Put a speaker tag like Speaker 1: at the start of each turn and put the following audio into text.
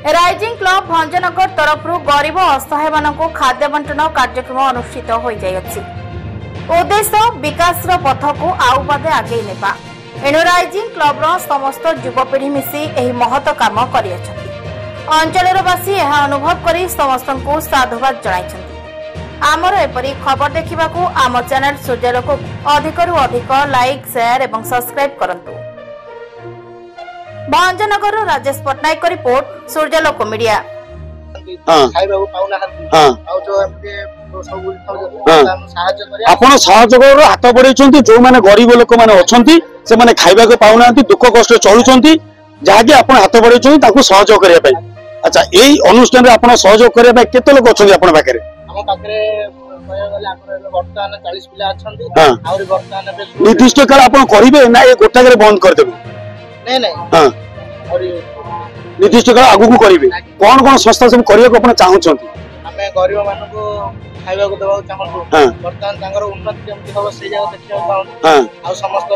Speaker 1: Rising club Bhanjanagar तरफ गरीब असहाय मानक खाद्य बंटन कार्यक्रम अनुष्ठित हो जाइछि। उद्देश्य विकास पथ को आउ पादे आगे नेबा। एणु राइजिंग क्लब समस्त युवपीढ़ी मिसी एही महत काम करियछथि। अंचलवासी यह अनुभव करी समस्त को साधुवाद जणाइछथि। आमर एपरी खबर देखा आम चैनल सूर्यालोक अधिकरू अधिक लाइक शेयर एवं सब्सक्राइब करंतु। Bhanjanagar Rajesh Patnaik report Suryalok media.
Speaker 2: आपण साहाय्य हाथ बढ़ाई जो मैंने गरीब लोक मैंने अच्छा से खाइबा को पाऊना दुख कष्ट चलुंट जहाँकि आप हाथ बढ़ाई सहयोग करने। अच्छा यही अनुष्ठान में आप सहयोग करने केते लोक अच्छा आप पाखे निर्दिष्ट काल आप करेंगे ना ये गोटाक बंद करदेवे निर्दिष्ट काल आगू करेंगे कौन कौन संस्था सब करने चाहूँ
Speaker 3: गरीब मानक खाइबा को देवा चाहूँ बर्तमान उन्नति केमती हम से जगह देखा चाहूँ समस्त